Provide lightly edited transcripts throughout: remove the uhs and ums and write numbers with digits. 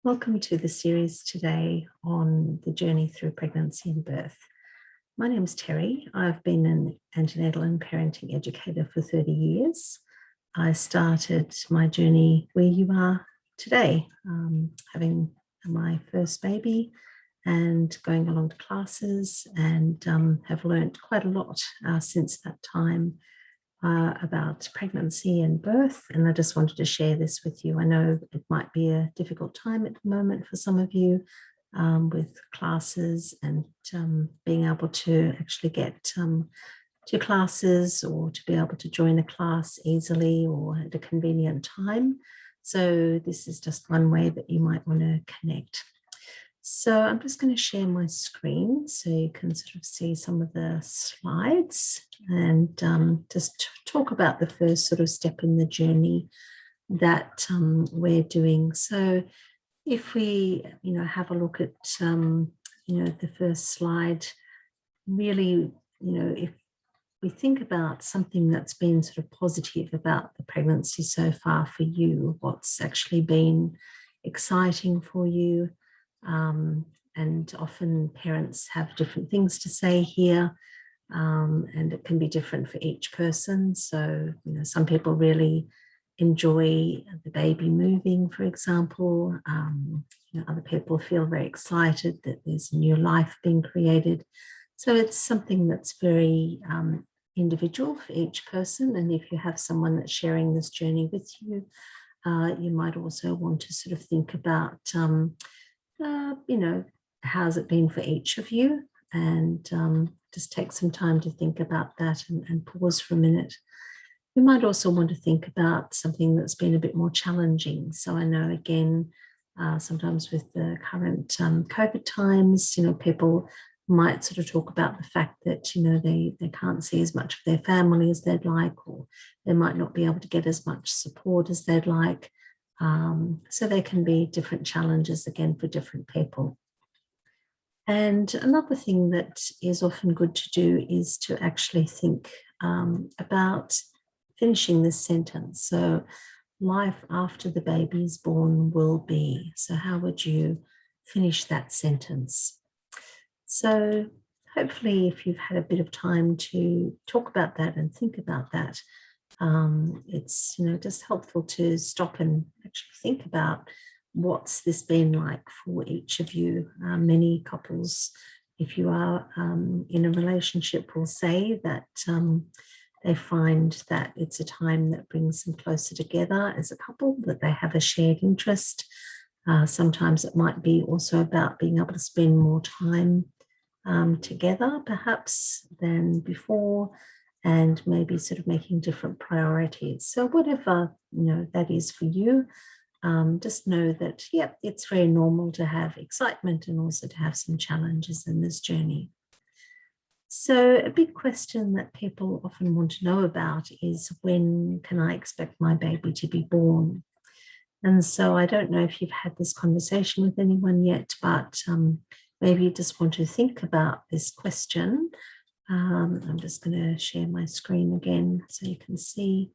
Welcome to the series today on the journey through pregnancy and birth. My name is Terry. I've been an antenatal and parenting educator for 30 years. I started my journey where you are today, having my first baby and going along to classes, and have learned quite a lot since that time about pregnancy and birth, and I just wanted to share this with you. I know it might be a difficult time at the moment for some of you with classes and being able to actually get to classes or to be able to join a class easily or at a convenient time. So this is just one way that you might want to connect. So I'm just going to share my screen so you can sort of see some of the slides and just talk about the first sort of step in the journey that we're doing. So if we, have a look at, the first slide, really, if we think about something that's been sort of positive about the pregnancy so far for you, what's actually been exciting for you. And often parents have different things to say here, and it can be different for each person. So, some people really enjoy the baby moving, for example. Other people feel very excited that there's a new life being created. So it's something that's very individual for each person. And if you have someone that's sharing this journey with you, you might also want to sort of think about how's it been for each of you, and just take some time to think about that and pause for a minute. You might also want to think about something that's been a bit more challenging. So I know, again, sometimes with the current COVID times, people might sort of talk about the fact that, they can't see as much of their family as they'd like, or they might not be able to get as much support as they'd like. So there can be different challenges, again, for different people. And another thing that is often good to do is to actually think about finishing this sentence. So life after the baby is born will be. So how would you finish that sentence? So hopefully, if you've had a bit of time to talk about that and think about that, it's just helpful to stop and actually think about what's this been like for each of you. Many couples, if you are in a relationship, will say that they find that it's a time that brings them closer together as a couple, that they have a shared interest. Sometimes it might be also about being able to spend more time together, perhaps, than before, and maybe sort of making different priorities. So whatever, that is for you, just know that, it's very normal to have excitement and also to have some challenges in this journey. So a big question that people often want to know about is, when can I expect my baby to be born? And so I don't know if you've had this conversation with anyone yet, but maybe you just want to think about this question. I'm just going to share my screen again so you can see,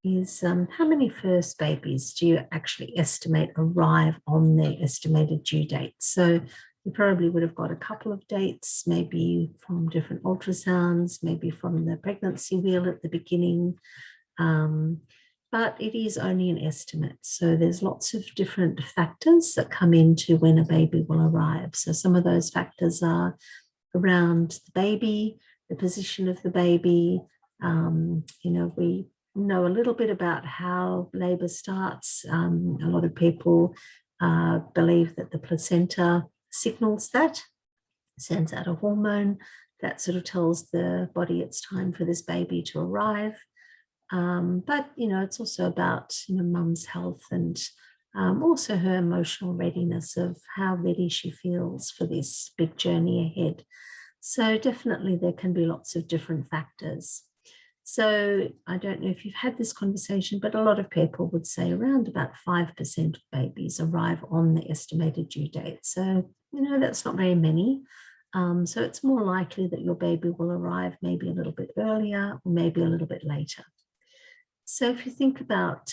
is how many first babies do you actually estimate arrive on their estimated due date? So you probably would have got a couple of dates, maybe from different ultrasounds, maybe from the pregnancy wheel at the beginning, but it is only an estimate. So there's lots of different factors that come into when a baby will arrive. So some of those factors are around the baby, the position of the baby. We know a little bit about how labour starts. A lot of people believe that the placenta signals that, sends out a hormone that sort of tells the body it's time for this baby to arrive. But, it's also about, mum's health and also her emotional readiness of how ready she feels for this big journey ahead. So definitely there can be lots of different factors. So I don't know if you've had this conversation, but a lot of people would say around about 5% of babies arrive on the estimated due date. So, that's not very many. So it's more likely that your baby will arrive maybe a little bit earlier or maybe a little bit later. So if you think about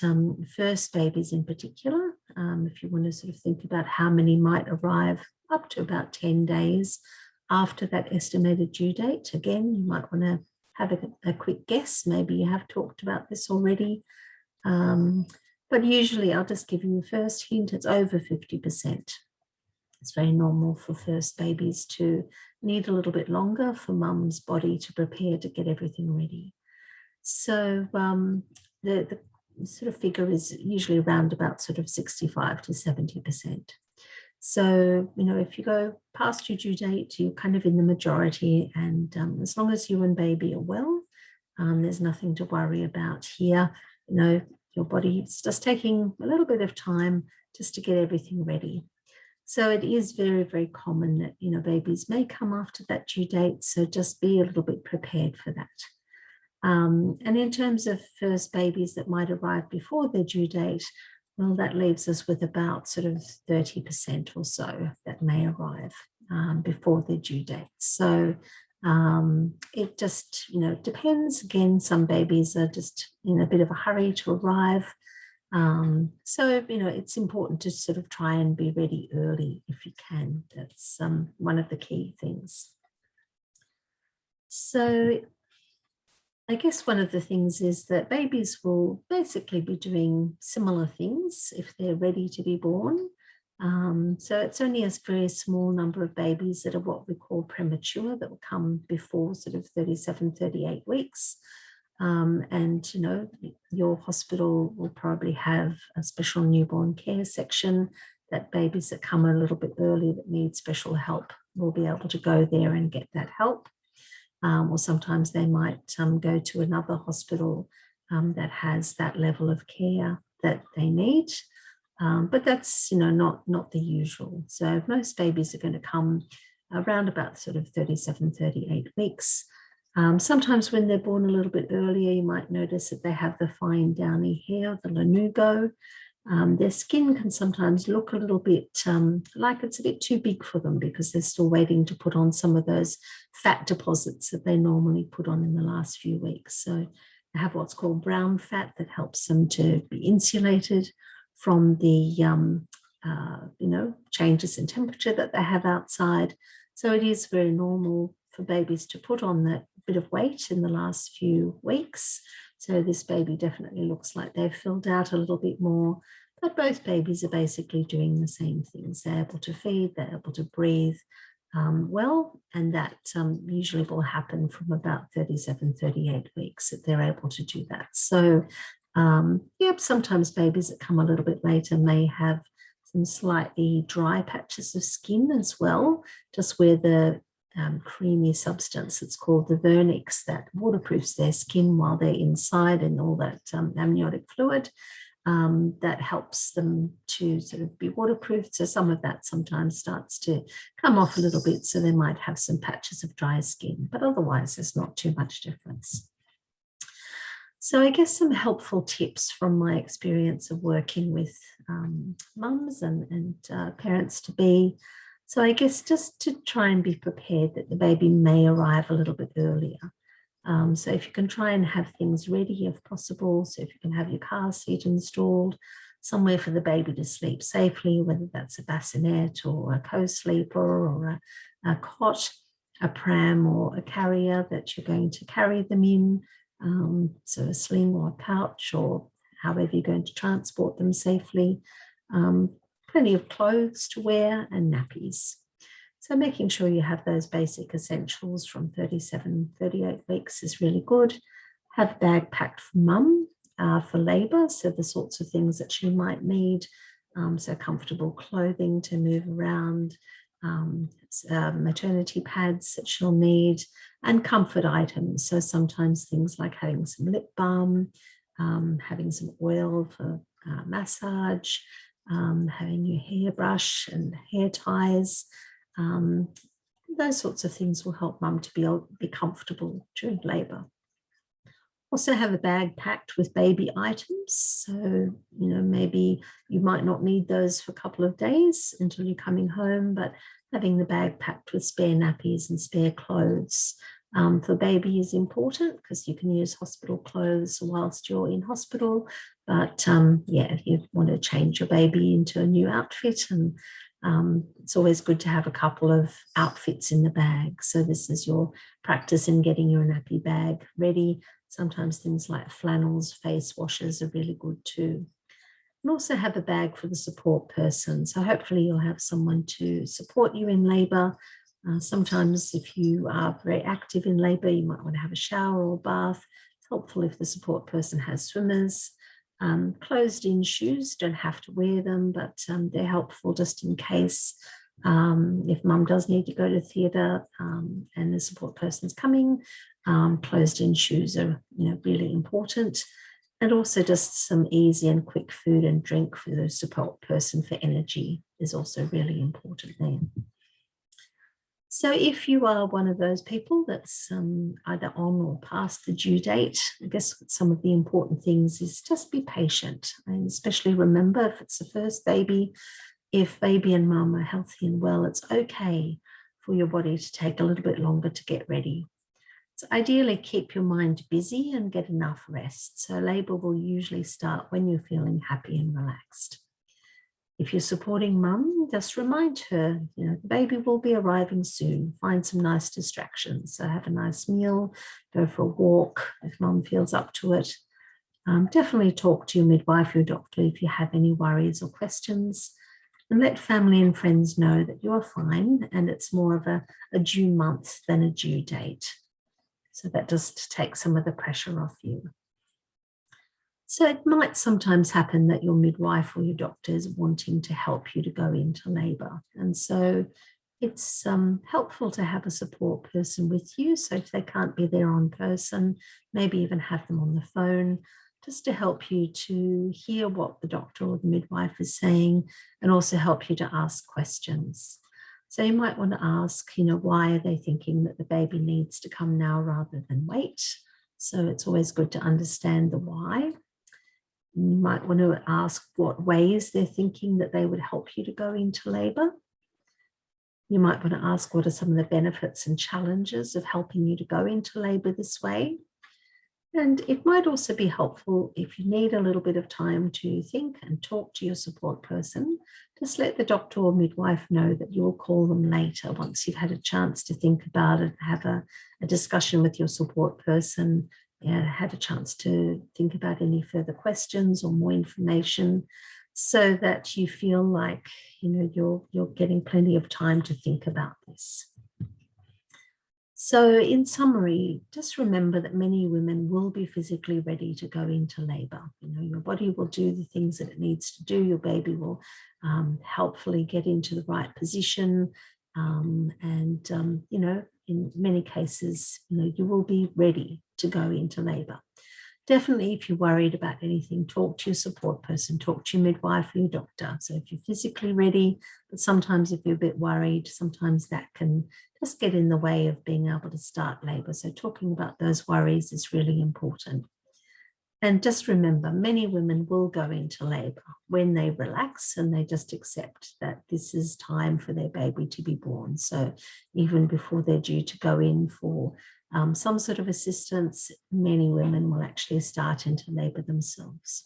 first babies in particular, if you want to sort of think about how many might arrive up to about 10 days after that estimated due date. Again, you might want to have a quick guess. Maybe you have talked about this already. But usually I'll just give you the first hint, it's over 50%. It's very normal for first babies to need a little bit longer for mum's body to prepare to get everything ready. So the sort of figure is usually around about sort of 65 to 70%. So, if you go past your due date, you're kind of in the majority, and as long as you and baby are well, there's nothing to worry about here. Your body is just taking a little bit of time just to get everything ready. So it is very, very common that, babies may come after that due date. So just be a little bit prepared for that. And in terms of first babies that might arrive before their due date, well, that leaves us with about sort of 30% or so that may arrive before their due date. So it just, depends. Again, some babies are just in a bit of a hurry to arrive. So, it's important to sort of try and be ready early if you can. That's one of the key things. So I guess one of the things is that babies will basically be doing similar things if they're ready to be born. So it's only a very small number of babies that are what we call premature that will come before sort of 37, 38 weeks. And, your hospital will probably have a special newborn care section that babies that come a little bit early that need special help will be able to go there and get that help. Or sometimes they might go to another hospital that has that level of care that they need. But that's, not the usual. So most babies are going to come around about sort of 37, 38 weeks. Sometimes when they're born a little bit earlier, you might notice that they have the fine downy hair, the lanugo. Their skin can sometimes look a little bit like it's a bit too big for them because they're still waiting to put on some of those fat deposits that they normally put on in the last few weeks. So they have what's called brown fat that helps them to be insulated from the changes in temperature that they have outside. So it is very normal for babies to put on that bit of weight in the last few weeks. So this baby definitely looks like they've filled out a little bit more, but both babies are basically doing the same things. They're able to feed, they're able to breathe well, and that usually will happen from about 37, 38 weeks that they're able to do that. So sometimes babies that come a little bit later may have some slightly dry patches of skin as well, just where the creamy substance, it's called the vernix, that waterproofs their skin while they're inside, and all that amniotic fluid that helps them to sort of be waterproofed. So some of that sometimes starts to come off a little bit, so they might have some patches of dry skin, but otherwise there's not too much difference. So I guess some helpful tips from my experience of working with mums and parents-to-be. So I guess just to try and be prepared that the baby may arrive a little bit earlier. So if you can try and have things ready if possible, so if you can have your car seat installed, somewhere for the baby to sleep safely, whether that's a bassinet or a co-sleeper or a cot, a pram or a carrier that you're going to carry them in, so a sling or a pouch or however you're going to transport them safely. Plenty of clothes to wear and nappies. So making sure you have those basic essentials from 37, 38 weeks is really good. Have a bag packed for mum for labour, so the sorts of things that she might need, so comfortable clothing to move around, maternity pads that she'll need, and comfort items. So sometimes things like having some lip balm, having some oil for massage, having your hairbrush and hair ties. Those sorts of things will help mum to be comfortable during labour. Also have a bag packed with baby items. So, maybe you might not need those for a couple of days until you're coming home, but having the bag packed with spare nappies and spare clothes for baby is important because you can use hospital clothes whilst you're in hospital. But yeah, you want to change your baby into a new outfit, and it's always good to have a couple of outfits in the bag. So this is your practice in getting your nappy bag ready. Sometimes things like flannels, face washes are really good too. And also have a bag for the support person. So hopefully you'll have someone to support you in labour. Sometimes if you are very active in labour, you might want to have a shower or bath. It's helpful if the support person has swimmers. Closed-in shoes, don't have to wear them, but they're helpful just in case if mum does need to go to theatre and the support person's coming. Closed-in shoes are really important. And also just some easy and quick food and drink for the support person for energy is also really important there. So if you are one of those people that's either on or past the due date, I guess some of the important things is just be patient, and especially remember if it's the first baby, if baby and mum are healthy and well, it's okay for your body to take a little bit longer to get ready. So ideally keep your mind busy and get enough rest. So labour will usually start when you're feeling happy and relaxed. If you're supporting mum, just remind her, the baby will be arriving soon. Find some nice distractions. So have a nice meal, go for a walk if mum feels up to it. Definitely talk to your midwife, your doctor, if you have any worries or questions. And let family and friends know that you are fine and it's more of a due month than a due date. So that just takes some of the pressure off you. So it might sometimes happen that your midwife or your doctor is wanting to help you to go into labour. And so it's helpful to have a support person with you. So if they can't be there in person, maybe even have them on the phone, just to help you to hear what the doctor or the midwife is saying and also help you to ask questions. So you might want to ask, why are they thinking that the baby needs to come now rather than wait? So it's always good to understand the why. You might want to ask what ways they're thinking that they would help you to go into labour. You might want to ask what are some of the benefits and challenges of helping you to go into labour this way. And it might also be helpful if you need a little bit of time to think and talk to your support person. Just let the doctor or midwife know that you'll call them later once you've had a chance to think about it, have a discussion with your support person, had a chance to think about any further questions or more information, so that you feel like you're getting plenty of time to think about this. So in summary, just remember that many women will be physically ready to go into labour. Your body will do the things that it needs to do. Your baby will helpfully get into the right position. In many cases, you will be ready to go into labour. Definitely, if you're worried about anything, talk to your support person, talk to your midwife or your doctor. So if you're physically ready, but sometimes if you're a bit worried, sometimes that can just get in the way of being able to start labour. So talking about those worries is really important. And just remember, many women will go into labour when they relax and they just accept that this is time for their baby to be born. So even before they're due to go in for some sort of assistance, many women will actually start into labour themselves.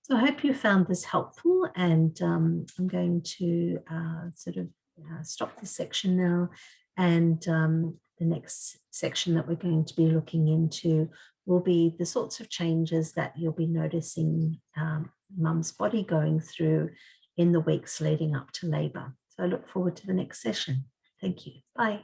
So I hope you found this helpful, and I'm going to stop this section now, and the next section that we're going to be looking into will be the sorts of changes that you'll be noticing mum's body going through in the weeks leading up to labour. So I look forward to the next session. Thank you. Bye.